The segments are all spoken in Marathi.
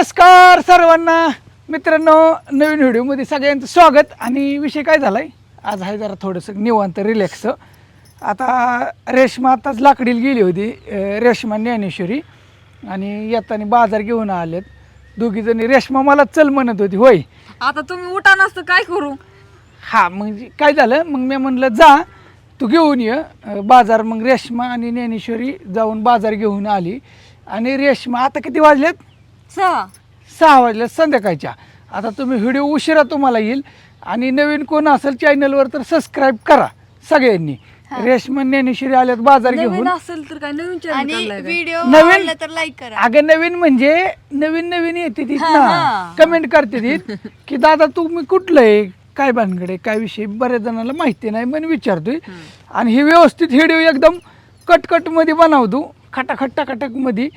नमस्कार सर्वांना मित्रांनो, नवीन व्हिडिओमध्ये सगळ्यांचं स्वागत. आणि विषय काय झालाय, आज आहे जरा थोडंसं निवांत रिलॅक्स. आता रेश्मा आताच लाकडीला गेली होती, रेश्मा ज्ञानेश्वरी, आणि येताना बाजार घेऊन आलेत दोघीजणी. रेश्मा मला चल म्हणत होती, होय आता तुम्ही उठा नसतं काय करू. हा म्हणजे काय झालं, मग मी म्हणलं जा तू घेऊन ये बाजार. मग रेश्मा आणि ज्ञानेश्वरी जाऊन बाजार घेऊन आली. आणि रेश्मा आता किती वाजलेत, 6 वाजले संध्याकाळच्या. आता तुम्ही व्हिडिओ उशिरा तुम्हाला येईल. आणि नवीन कोण असेल चॅनलवर तर सबस्क्राईब करा सगळ्यांनी. रेश्मा ज्ञानेश्वरी आल्यात बाजार घेऊन. नवीन असेल तर काय नवीन आणि चॅनल व्हिडिओ नवीन- आवडला तर लाईक करा. अगं नवीन म्हणजे नवीन येते ती ना, कमेंट करते ती की दादा तुम्ही कुठलं आहे, काय भानगडे, काय विषय. बऱ्याच जणांना माहिती नाही म्हणून विचारतोय. आणि हे व्यवस्थित व्हिडिओ एकदम कटकट मध्ये बनवतो, खटाखट मध्ये,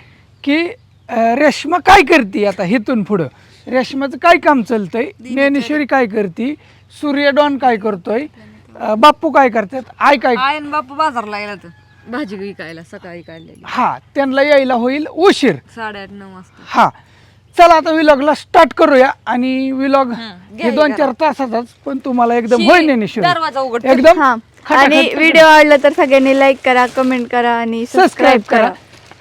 की रेश्मा काय करते आता इथून पुढं, रेश्माचं काय काम चालतंय, ज्ञानेश्वरी काय करते, सूर्य डॉन काय करतोय, बाप्पू काय करतात, आय काय. आयन बापू बाजारला गेला तर भाजी विकायला सकाळी काढलेली हा त्यांना यायला होईल उशीर 8:30-9 वाजता. हा चला आता व्लॉगला स्टार्ट करूया. आणि व्लॉग हे 2-4 तासाचाच, पण तुम्हाला एकदम होईल ज्ञानेश्वरी दरवाजा उघड एकदम हा. आणि व्हिडिओ आवडला तर सगळ्यांनी लाईक करा, कमेंट करा आणि सबस्क्राईब करा.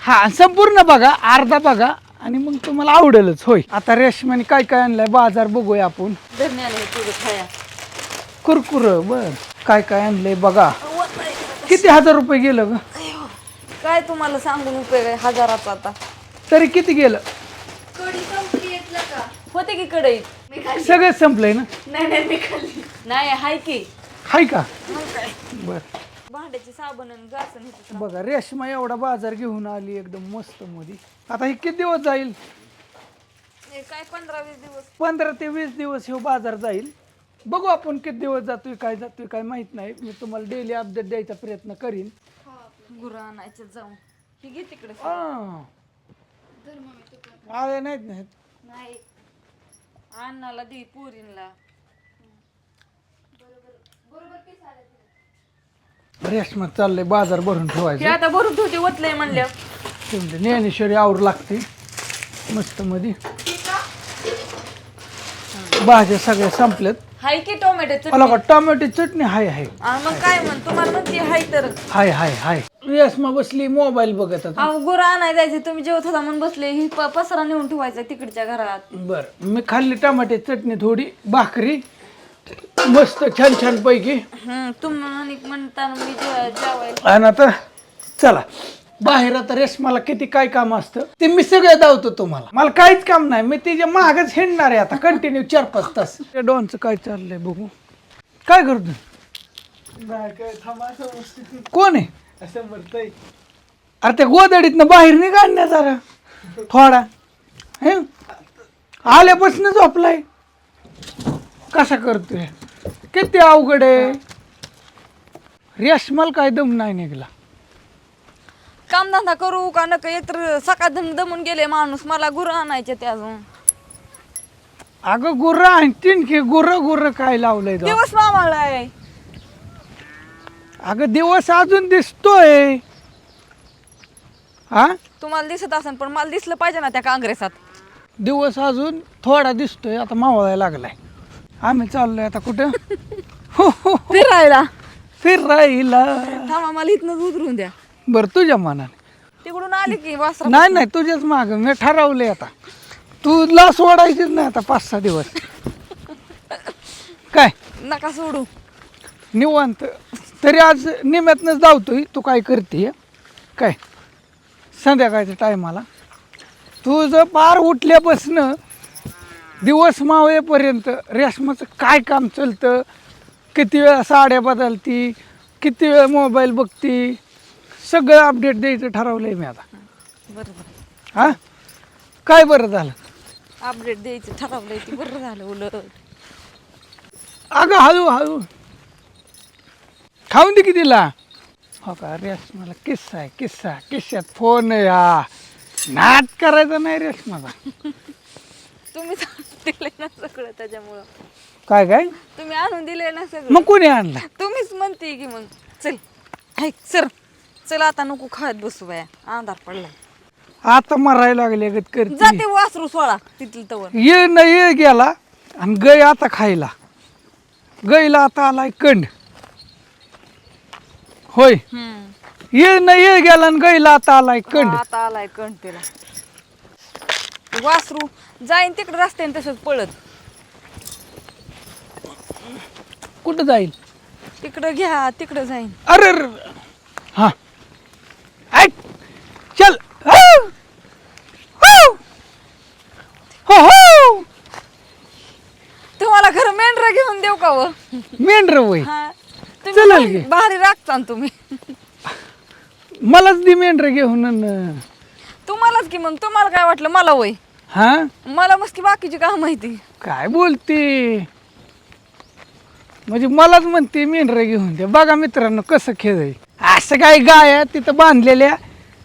हा संपूर्ण बघा, अर्धा बघा, आणि मग तुम्हाला आवडेलच. होय आता रेशमाने काय काय आणलंय बाजार बघूया आपण. धन्याला हे तुझं खाया. कुरकुर बर काय काय आणलंय बघा. किती 1000 रुपये गेलं ग, काय तुम्हाला सांगून उपयोग आहे हजाराचा. आता तरी किती गेलं, होते की कढईत. सगळं संपलंय ना. नाही हाय की हाय का, मग काय बर. भांड्याची साबण आणि घासून हे बघा रेशमा एवढा बाजार घेऊन आली एकदम मस्त मध्ये. आता हे किती दिवस जाईल, काय 15-20 दिवस. 15 ते 20 दिवस हे बाजार जाईल. बघू आपण किती दिवस जातोय काय माहित नाही. मी तुम्हाला डेली अपडेट द्यायचा प्रयत्न करीन. गुरं आणायचं जाऊन ही घे तिकडे. आले नाहीत नाही अण्णाला दे पुरीला. रेशमा चाललंय बाजार भरून ते ठेवायचं. आता भरून ठेवते ओतलंय म्हणल्या. ज्ञानेश्वरी आवर लागते मस्त मध्ये. भाज्या सगळ्या संपल्यात. हाय की टोमॅटो मला का टोमॅटो चटणी हाय मग काय म्हण तुम्हाला म्हणते हाय तर. हाय रेशमा बसली मोबाईल बघत आता. अहो गुरं आणाय जायचे, तुम्ही जेवत होता म्हणून बसले. ही पसरा नेऊन ठेवायचा तिकडच्या घरात. बर मी खाल्ली टमाटे चटणी, थोडी भाकरी मस्त छान पैकी. तुम्ही म्हणताना मी जेवायला. आणि आता चला बाहेर. आता रेशमाला किती काय काम असतं ते मी सगळं धावतो तुम्हाला. मला काहीच काम नाही, मी तिच्या मागच हिंडणार आहे आता कंटिन्यू 4-5 तास. त्या डॉनचं काय चाललंय बघू. काय करतो, कोण आहे, अरे त्या गोदडीतनं बाहेर निघाल जरा थोडा. हे आल्यापासून झोपलाय, कसा करतोय, किती अवघड आहे. रेशमाला काय दम नाही निघला. कामधंदा करू का नका, एकतर सकाळ दमून गेले माणूस. मला गुरं आणायचे ते अजून. अगं गुर्र आणतीन की, गुर्र काय लावलंय तो? दिवस मामाला आहे. अगं दिवस अजून दिसतोय. हा तुम्हाला दिसत असेल पण मला दिसलं पाहिजे ना त्या काँग्रेसात. दिवस अजून थोडा दिसतोय, आता मावळायला लागलाय. आम्ही चाललोय आता कुठं फिरायला. फिरायला. थांबा मला इथनच उतरून द्या. बर तुझ्या मनाने. तिकडून आले की वासरा. नाही तुझ्याच माग मी ठरवलंय आता. तू लास वाढायचीच नाही आता 5-6 दिवस. काय नका सोडू. निवांत. तरी आज निम्यातनच धावतोय. तू काय करते काय संध्याकाळच्या टायमाला. तुझं पार उठल्यापासनं दिवस मावळेपर्यंत रेशमाचं काय काम चालतं, किती वेळा साड्या बदलती, किती वेळ मोबाईल बघती, सगळं अपडेट द्यायचं ठरवलंय मी आता. बरोबर. हा काय बरं झालं, अपडेट द्यायचं ठरवलंय ती बरं झालं उलट. अगं हळू खाऊन दे की तिला. हो का रेशमाला किस्सा आहे, किस्स्यात फोन या नाट करायचा नाही रेशमाला. तुम्ही दिले ना सगळं त्याच्यामुळं. काय तुम्ही आणून दिले ना सगळं. मग कोणी आणला. तुम्हीच म्हणते की मग चल ऐक सर चल आता नको खात बसू बाया, अंधार पडला. आता मरायला लागले गत करते जाते वासरू सोळा तिथली तवर. ये न ये गेला आणि गाय आता खायला. गायला आता आलाय कंड. होय ये न ये गेला आणि गायला आता आलाय कंड. हा, आता आलाय कण तिला. ते वासरू जाईन तिकडे रस्त्याने तसंच पळत. कुठं जाईल? तिकडं घ्या तिकडं जाईन. अरे हा ऐक चल. हो, हो, हो, हो. तुम्हाला खरं मेंढर घेऊन देऊ का व? मेंढर वय हा. चला तुम्ही की. भारी राखता ना तुम्ही. मलाच दे मेंढर घेऊन अन. तुम्हालाच की मग तुम्हाला काय वाटलं मला वय? हा मला मस्त बाकीची का माहिती. काय बोलते म्हणजे मलाच म्हणते मेंढर घेऊन दे. बघा मित्रांनो कसं खेळ आहे. असं काय गाय आहे तिथं बांधलेल्या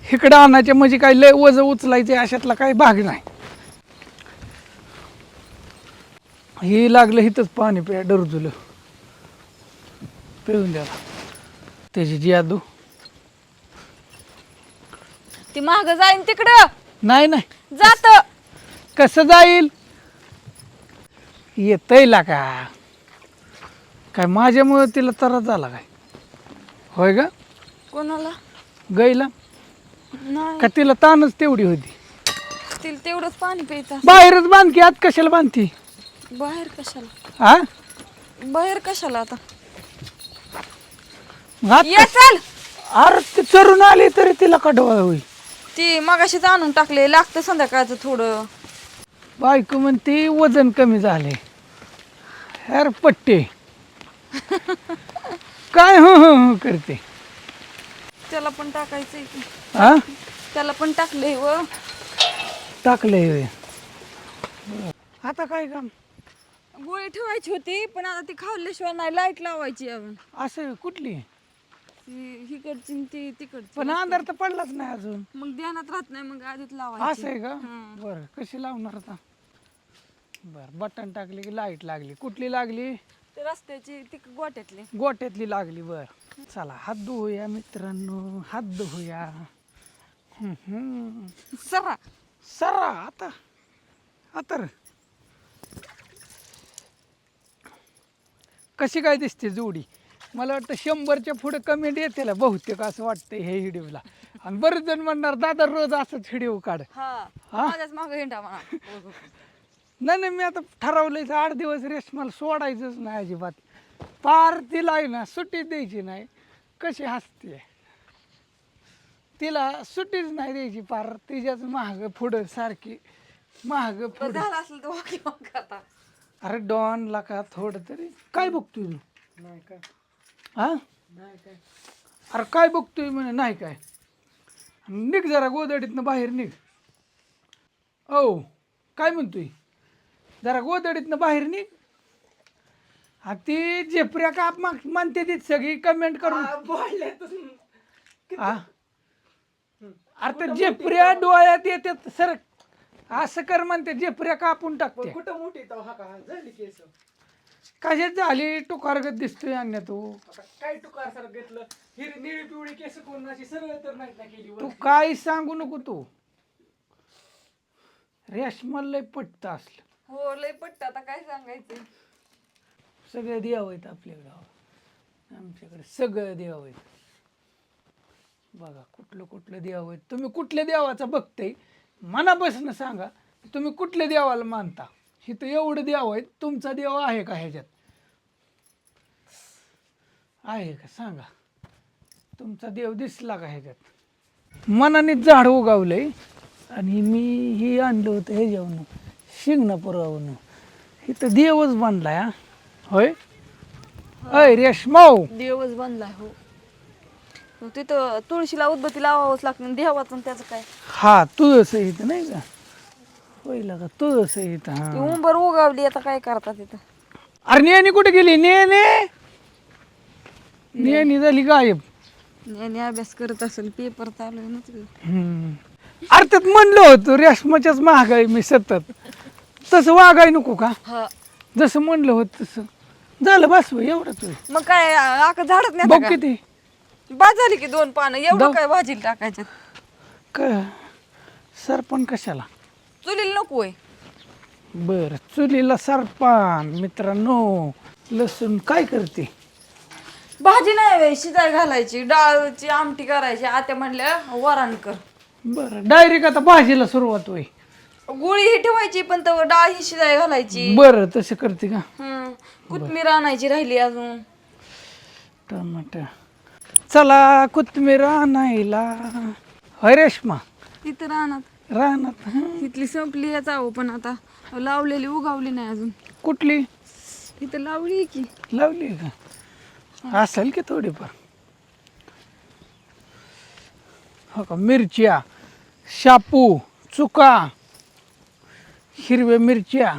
इकडं आणायच्या म्हणजे काय लय वज उचलायचे अशातला काही भाग नाही. हे लागलं इथंच पाणी प्या डरजुलं पिऊन द्याला त्याची जादू. ती माग जाईन तिकडं नाही नाही जात. कसं जाईल? येतय ला का काय माझ्यामुळे तिला त्रास झाला काय? होय का कोणाला गाईला नाही का तिला ताणच तेवढी होती? तिला तेवढंच पाणी प्यायचं. बाहेरच बांधकी आत कशाला बांधती? बाहेर कशाला? हा बाहेर कशाला आता? आत ये चल. अरे ती चरून आली तरी तिला कडवा होई. ती मगाशीच आणून टाकले लागतं संध्याकाळचं थोडं. बायको म्हणते वजन कमी झाले. अर पट्टे काय हो हो हो करते. त्याला पण टाकायचंय की. हा त्याला पण टाकले व. टाकलंय. आता काय काम? गोळी ठेवायची होती पण आता ती खाल्ल्याशिवाय नाही. लाईट लावायची अजून. असं कुठली? हिकडची न ती तिकडची. पण अंधार तर पडलाच नाही अजून. मग ध्यानात राहत नाही मग आधीच लावायची. असं आहे का? बरं कशी लावणार आता? बर बटन टाकली की लाईट लागली. कुठली लागली? ते रस्त्याची ती गोट्यातली. गोट्यातली लागली. बर चला हात धुवूया मित्रांनो, हात धुवूया. सरा सरा आता आता कशी काय दिसते जोडी? मला वाटतं 100च्या पुढे कमेंट येते बहुतेक असं वाटतंय हे व्हिडिओला. आणि बरेच जण म्हणणार दादा रोज असंच व्हिडिओ काढ. हा हा? माझ्याच मागं हिंडा म्हणा. नाही नाही मी आता ठरवलंय 8 दिवस रेस्ट मला सोडायचंच नाही अजिबात. पार तिला आहे ना सुट्टी द्यायची नाही. कशी हसते तिला सुट्टीच नाही द्यायची. पार तिच्याच महाग पुढं सारखी महाग पुढं. झालं असेल तर वाकी वाक आता. अरे डॉनला का थोडं तरी काय बघतोय तू? नाही काय हा नाही काय. अरे काय बघतोय म्हणे नाही काय. निघ जरा गोदडीतनं बाहेर निघ. ओ काय म्हणतोय? जरा गोदडीतनं बाहेर निघ. हा ती झेपऱ्या का म्हणते ती सगळी कमेंट करून. हा अरे ते झेपऱ्या डोळ्यात येतात सर असं कर म्हणते. झेपऱ्या कापून टाकते. कुठं मोठी तो हा का झाली केस कशात झाली टुकारगत दिसतोय अन्य तू. काय टुकार सर घेतलं हिरवी निळी पिवळी केस कोणाची सरळ तर नाहीत ना केली तू काय सांगू नको तू. रेशमाला लय पटतं असलं. हो लय पट्ट आता काय सांगायचं. सगळे देव आहेत आपल्याकडं. आमच्याकडे सगळं देव आहेत. बघा कुठलं कुठलं देव आहेत. तुम्ही कुठल्या देवाचा बघताय मनापासून सांगा. तुम्ही कुठल्या देवाला मानता? इथं एवढं देव आहेत. तुमचा देव आहे का ह्याच्यात? आहे का सांगा. तुमचा देव दिसला का ह्याच्यात? मनाने झाड उगावलंय आणि मी ही आणलं होतं हे जेवण शिंगणापुरावरून. इथं देवच बांधलाय. हा होय अय रेशमाऊ देवच बनलाय. हो मग तिथं तुळशीला उदबत्ती लावावंच लागतं देवाचं आणि त्याचं काय. हा तुळस इथं नाही का? होय का तुळस इथं. ती हा उंबर उगावली आता काय करतात तिथं. अरे नेनी कुठे गेली? नेनी झाली गायब. याने अभ्यास करत असेल पेपर चालू आहे ना तिथं. अरे त्यात म्हणलं होतं रेशमाच्याच महागाई मी सतत. तसं वागाय नको का? हा जसं म्हणलं होतं तसं झालं. बस एवढंच होय. मग काय आका झाडत बघ नाही का? किती बाद झाली की 2 पानं एवढं जाऊ. काय भाजीला टाकायचं. काय सरपण कशाला? चुलीला नको आहे. बर, चुलीला सरपण. मित्रांनो, लसूण काय करते? भाजी नाही वे शिजाय घालायची, डाळची आमटी करायची. आता म्हणल्या वरण कर. बर, डायरेक्ट आता भाजीला सुरुवात होई. गुळी ही ठेवायची पण तर डाळ ही शिजाय घालायची. बर, तसे करते का? कोथमीर आणायची राहिली अजून. टमाटर. चला कोथमीर आणायला. होय रेश्मा, तिथं रानात रानात. हं. तिथली संपली याचा पण आता लावलेली उगावली नाही अजून. कुठली इथं लावली की. लावली का? असेल की थोडीफार. हो का, मिरच्या, शापू, चुका, हिरव्या मिरच्या,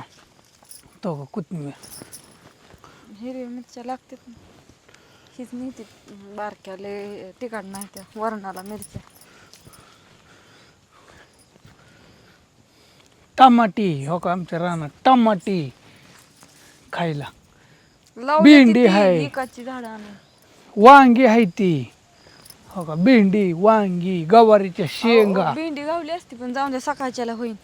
तो का कोथमीर. हिरव्या मिरच्या लागतात ना. हीच नाही बारक्याले तिखट नाही त्या वरणाला मिरच्या. टमाटी, हो का, आमच्या रानात टमाटी खायला. लावली भेंडी आहे. एकाची झाडं आणून. वांगी आहे ती, हो का, भेंडी, वांगी, गवारीच्या शेंगा. भेंडी गावली असती पण जाऊन द्या, सकाळच्याला होईन.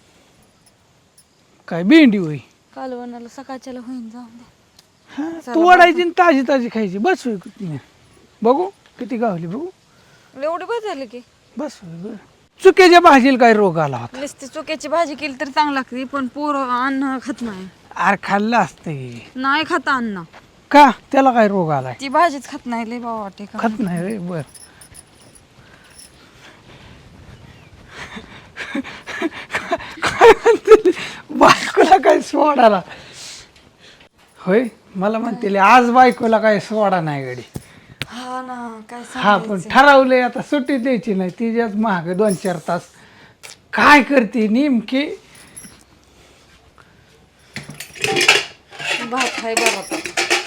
काय भेंडी होई? कालवणाला सकाळच्याला होईन, जाऊन द्या. हा, तू वडायची आणि ताजी ताजी खायची. बस होय कोथमीर. बघू किती गावली बघू. एवढे बस झाले की. बस होय. बरं, चुक्याच्या भाजीला काय रोग आला होता? नुसती चुक्याची भाजी केली तर चांगली लागते पण पोरं अन्न खात नाही. अरे खाल्लं असते. नाही खाता अन्न. का त्याला काय रोग आलाय? ती भाजीच खात नाही. लय बाबा वाटते का. खात नाही रे. बर, काय म्हणते बायकोला काय सोडाला? होय, मला म्हणते आज बायकोला काय सोडा नाही गडी. हा ना, काय हा, पण ठरवलंय आता सुट्टी द्यायची नाही. तिच्याच महाग 2-4 तास. काय करते नेमकी? भात हाय बरं आता.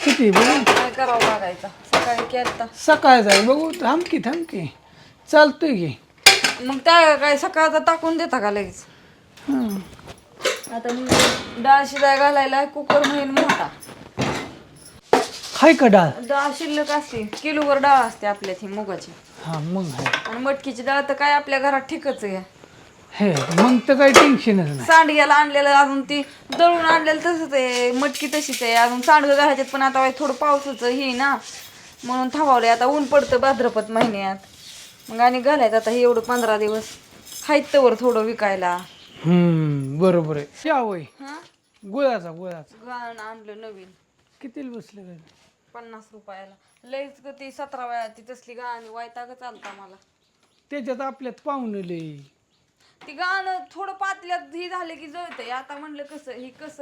किती बघू. काय करावं लागायचं. सकाळी केलता. सकाळ जाईल बघू. थांबकी चालतोय की. मग त्या काय सकाळचा टाकून देता का लगेच? हं. आता मी डाळ शिजाय घालायला कुकर म्हणून मोठा. हाय का डाळ? डाळ शिल्लक असते. किलोवर डाळ असते आपल्यात ही मुगाची. हा, मग आहे. आणि मटकीची डाळ तर काय आपल्या घरात ठीकच आहे. हे मग तर काही टेन्शनच नाही. सांडग्याला आणलेलं अजून ती दळून आणलेलं तसंच आहे. मटकी तशीच आहे. अजून सांडगं घालायच्यात पण आता थोडं पावसाचं हे ना म्हणून थांबवलंय. आता ऊन पडतं भाद्रपद महिन्यात. मग आणि घालायचं आता हे एवढं 15 दिवस हायत तवर थोडं विकायला. बरोबर आहे. चहा होय. हा, गुळाचा. गाणं आणलं नवीन. कितीला बसलं काय? 50 रुपयाला. लईच ग ती 17 वेळा ती तसली गाणी वैताग चालता मला. त्याच्यात आपल्यात पाहुणे लय. ती गाणं थोडं पातल्यात ही झाले की जळतंय. आता म्हणलं कसं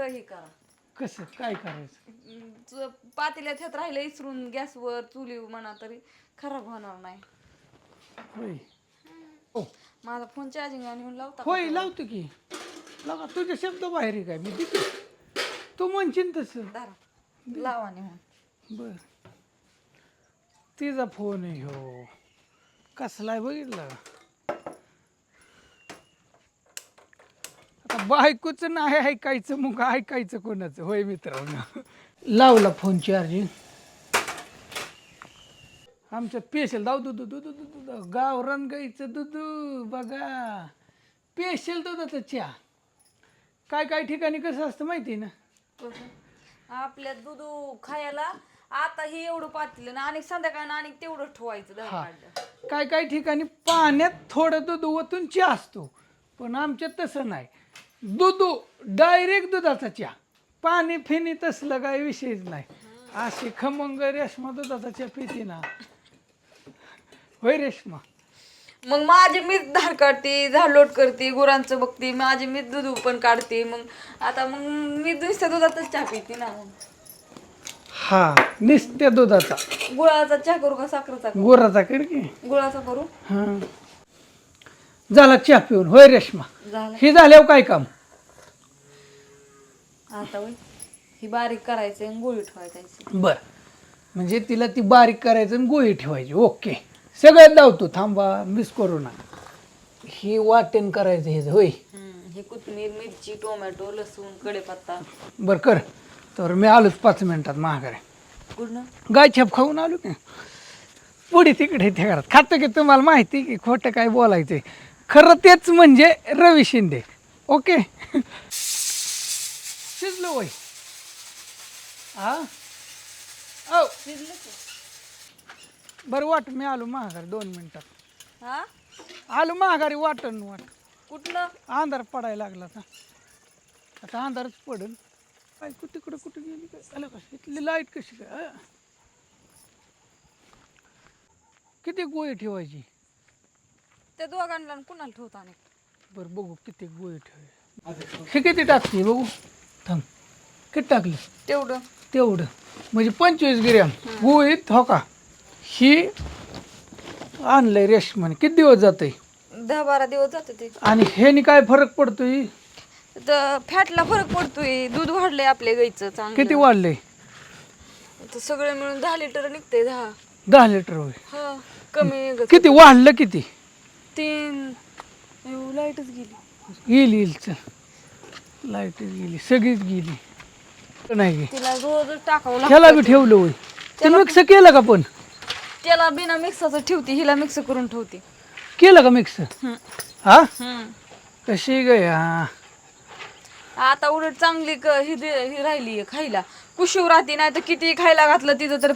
हे करा. कसं काय करायचं? पातेल्यात ह्यात राहिलं इसरून गॅसवर चुली म्हणा तरी खराब होणार नाही. होय. हो. माझा फोन चार्जिंग नेऊन लावता का? होय, लावतो की. लागा, तुझे शब्द बाहेर आहे काय? मी देतो. तू म्हणशील तसं. धरा. लावा नेऊन. बर, तिचा फोन आहे हो. कसला आहे बघितलं? आता बायकोचं नाही ऐकायचं, मग ऐकायचं कोणाचं? होय मित्रांनो. लावला फोन चार्जिंग. आमच्यात पेशल दाव दूध गावरान गाईचं दूध बघा. पेशल दुधाचा चहा. काय ठिकाणी कसं असतं माहिती आहे ना? आपल्या दूध खायला आता ही एवढं पातील ना आणि संध्याकाळी आणि तेवढं ठेवायचं दहा हा. काढलं. काय ठिकाणी पाण्यात थोडं दूध ओतून चहा असतो, पण आमच्यात तसं नाही. दूध डायरेक्ट दुधाचा चहा. पाणी फिनी तसलं काही विषयच नाही. अशी खमंग रेशमा दुधाचा चहा पिते ना. होय रेशमा? मग माझी मीच धार काढते, झाडलोट करते, गुरांचं बघते, माझी मीच दूध पण काढते. मग आता मी नुसत्या दुधातच चहा पिते ना. हा, नुसत्या दुधाचा. गुळाचा चहा करू का साखरेचा करू? गोराचा कर की. गुळाचा करू. हा, झाला चहा पिऊन. होय रेशमा? झालं हे झाल्यावर काय काम? आता होय ही बारीक करायचं आणि गुळी ठेवायची. बर, म्हणजे तिला ती बारीक करायचं आणि गोळी ठेवायची. ओके, सगळ्यात लावतो. थांबा, मिस करू नका. ही वाटण करायचं हे. होय, हे कोथिंबीर, मिरची, टोमॅटो, लसूण, कढीपत्ता. बर कर. तर मी आलोच 5 मिनिटात महागारे. पूर्ण गाय छाप खाऊन आलो की पुढे तिकडे ते घरात खातं की. तुम्हाला माहिती की खोटं काय बोलायचंय. खरं तेच म्हणजे रवी शिंदे. ओके शिजलं वय हा ओ बरं वाट मी आलो महागारी 2 मिनिटात. हा आलो महागारी वाटण वाट कुठलं अंधार पडायला लागला आता अंधारच पडेल. काय तिकडं कुठं गेली काय आलं का इथली लाईट कशी काय किती गोळी ठेवायची. त्या दोघांना आणि कुणाला ठेवता आणि बरं बघू किती गोळी ठेवायची. हे किती टाकते बघू थांब किती टाकली तेवढं तेवढं म्हणजे 25 ग्रॅम गोळीत हो का. ही आणलंय रेशमाने किती दिवस जाते 10-12 दिवस जाते ते. आणि ह्यानी काय फरक पडतोय. फॅटला फरक पडतोय. दूध वाढलंय आपल्या गाईचं चांगलं. किती वाढले तर सगळे मिळून 10 लिटर निघते 10. 10 लिटर होय. हा कमी निघत. किती वाढलं किती 3 लाईटच गेली. येईल येईल चल लाईटच गेली सगळीच गेली नाही गे. तिला रोजच टाकावं ह्याला बी लागतं. ठेवलं होय ते मिक्स केलं का पण त्याला बिना मिक्सरचं ठेवते हिला मिक्स करून ठेवते. केलं का मिक्स हा हम्म. कशी गया आता उलट चांगली ही राहिली खायला कुशीव राहते. नाही तर किती खायला घातलं तिथं तर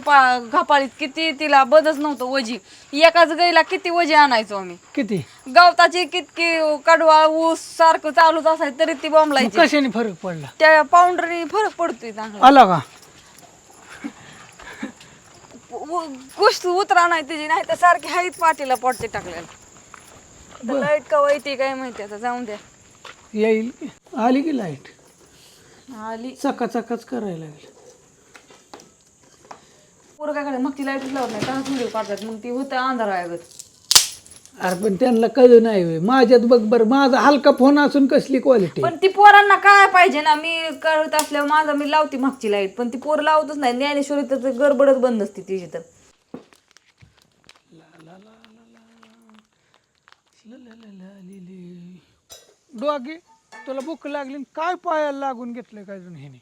घापाळीत किती तिला बदच नव्हतं वजी. एकाच गाईला किती वजी आणायचो आम्ही. किती गवताची कितकी कडवा ऊस सारखं चालूच असायचं तरी ती मग बोंबलायची. कशाने फरक पडला त्या पावडरने फरक पडतोय चांगला. आला का गोष्ट उतरा नाही तिची नाही तर सारखी हाईत पाठीला पडते टाकलेला. लाईट कवा येते काय माहिती आता जाऊन द्या. येईल की? आली की लाईट आली चकाचकाच करायला लागली. पोरगाकडे मग ती लाईटच लावत नाही तसाच व्हिडिओ काढतात मग ती होतं अंधार आहे. अरे पण त्यांना कळलं नाही होय. माझ्यात बघ बरं माझा हलका फोन असून कसली क्वालिटी पण ती पोरांना काय पाहिजे ना मी करत असल्यावर माझा मी लावते मागची लाईट पण ती पोर लावतच नाही. ज्ञानेश्वरी तर गडबडच बंद असते तिची तर. डोगी तुला भूक लागली न काय पायाला लागून घेतलंय काय अजून ह्याने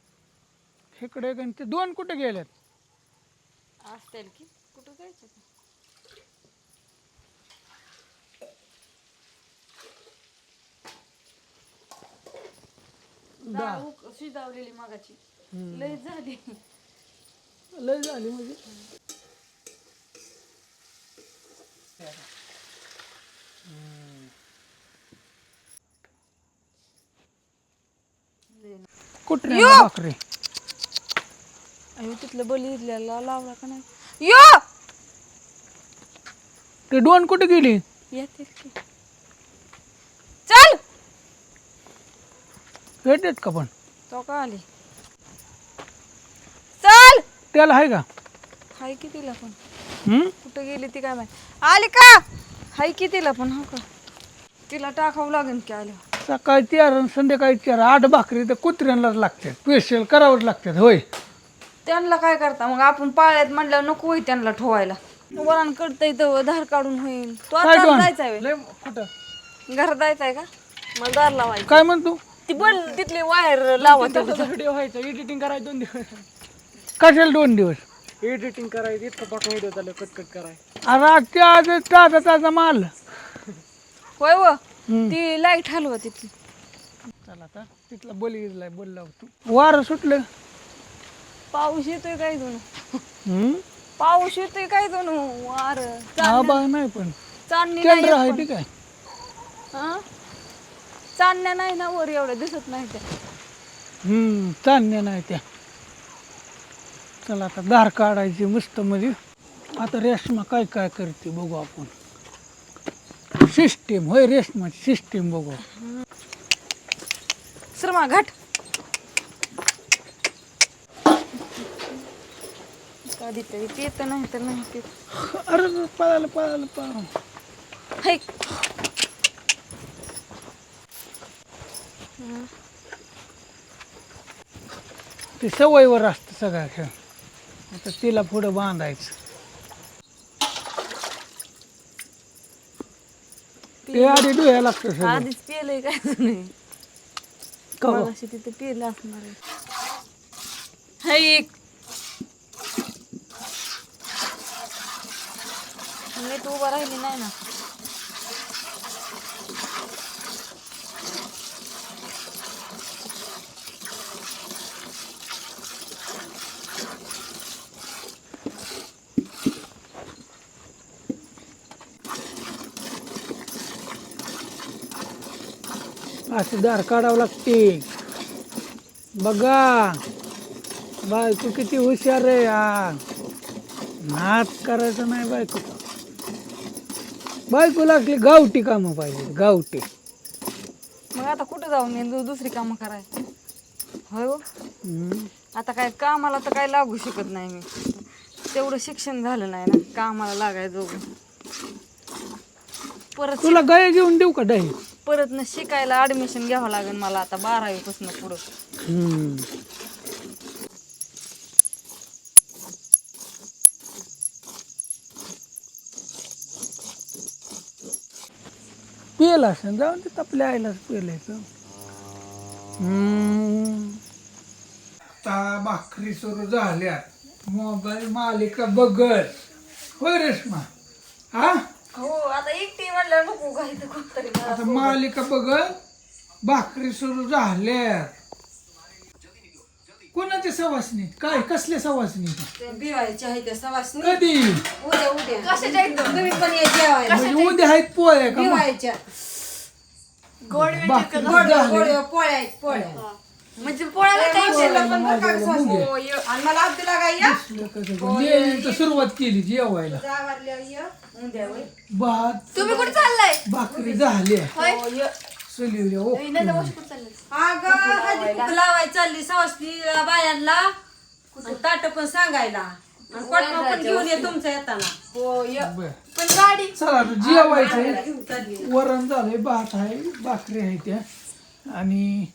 इकडे गण ते 2 कुठे गेल्यात. असतील की कुठं जायचं शिजावलेली मागाची लय झाली. लय झाली म्हणजे कुठे भाकरी अयो तिथलं बलितल्याला लावला का नाही. यो ते 2 कुठे गेली येते की चल येतात का पण तो का आली चल त्याला आहे का हाय की तिला पण हम्म कुठं गेली ती काय माहिती. आली का हाय की तिला पण हो का तिला टाकावं लागेल की आली. सकाळी 4 आणि संध्याकाळी 4 8 भाकरी तर कुत्र्यांनाच लागतात स्पेशल करावंच लागतात होय. त्यांना काय करता मग आपण पाळ्यात म्हणल्यावर नको होई त्यांना ठेवायला. वरण कडतंय तर धार काढून होईल. तो काय आता डॉन? जायचंय व्हय? लय कुठं घरात जायचंय का मला दार लावायचं. काय म्हणतो ती बल तिथली वायर लावा तेवढं. व्हिडिओ व्हायचा एडिटिंग करायचं 2 दिवस कशाला 2 दिवस एडिटिंग करायचं इतकं पाठवून व्हिडिओ झालं कट कराय. अरे आजच्या आज ताजा माल होय व ती लाईट हलवा तिथली. चला आता तिथला बोल लावतो वारं सुटलं. पाऊस येतोय काय दोन हम्म पाऊस येतोय काय दोन वार आबा नाही पण चांदणी केंद्र नाही आहे येत ठीक आहे पण. हा? चांदण्या नाही ना वर एवढ्या दिसत नाही त्या. चांदण्या नाही त्या. चला आता धार काढायची मस्त मध्ये. आता रेशमा काय काय करते बघू आपण. सिस्टीम होय रेशमाची सिस्टीम बघू. शर्मा घाट कधीतरी पित नाही तर नाही पित. अरे पळालं हाय ते सवयीवर असतं सगळं खेळ. आता तिला पुढं बांधायचं. ते आधी डोळ्या लागतं सगळं आधीच पिलंय काय नाही कवा? मगाशी तिथे पिलं असणार आहे. हाय नीट उभा राहिली नाही ना असं दार काढावं लागते. बघा बायको किती हुशार आहे. नाच करायचं नाही बायकोचा. बायको लागली गावठी कामं पाहिजे, गावठी. मग आता कुठं जाऊन मी दुसरी कामं करायची होय हो. हम्म. आता काय कामाला तर काय लागू शकत नाही मी. तेवढं शिक्षण झालं नाही ना कामाला लागायचं. परत तुला गाय घेऊन देऊ का दही? परत न शिकायला ऍडमिशन घ्यावं लागेल मला आता 12वी पासून पुढं. हम्म. पेल असं जाऊन ते आपल्या आईलाच पेलायचं. आता भाकरी सुरू झाल्या. मोबाईल मालिका बघत होय रेश्मा. हा हो आता एकटी म्हणलं नको काही तर कोणतरी मला आता मालिका बघत भाकरी सुरू झाल्या. कोणाच्या सवासनी काय कसल्या सवासनी? ते बिवायचे आहे त्या सवासनी. कधी उद्या उद्या कशाच्या एकदम तुम्ही पण या जेवायला. म्हणजे उद्या आहेत पोळ्या का? बिवायच्या भाकरी गोड झाल्या. पोळ्या आहेत पोळ्या. म्हणजे पोळ्याला टेन्शन पण बरं का सासू. हो, आणि मला अब्दुल्ला काय या नेहमीच सुरुवात केली जेवायला. उद्या होय. भात तुम्ही कुठे चाललाय? भाकरी झाल्या. हो, ये. चलिवल्या ओके. अगं हळदी कुंकू लावायला चालली सवासनी बायांना आणि ताट पण सांगायला आणि कोटमा पण घेऊन ये तुमचं येताना. हो ये. बर पण गाडी चला आता जेवायचंय. घेऊन चालली. वरण झालंय, भात आहे, भाकरी आहे त्या. आणि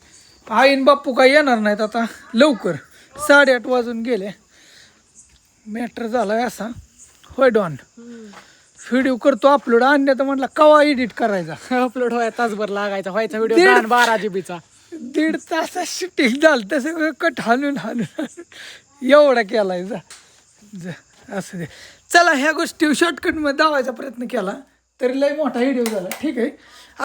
आईन बाप्पू काय येणार नाहीत आता लवकर. 8:30 वाजून गेले. मॅटर झालाय असा होय डॉन. व्हिडिओ करतो अपलोड. आणण्यात म्हटलं कवा एडिट करायचा. अपलोड व्हाय तासभर लागायचा, व्हायचा व्हिडिओ दीड- 12 जीबीचा. 1.5 तासात शूटिंग झालं. तर सगळं कट हाणून एवढा केलाय. असं दे. चला ह्या गोष्टी शॉर्टकट मध्ये दावायचा प्रयत्न केला तरी लय मोठा व्हिडिओ झाला. ठीक आहे.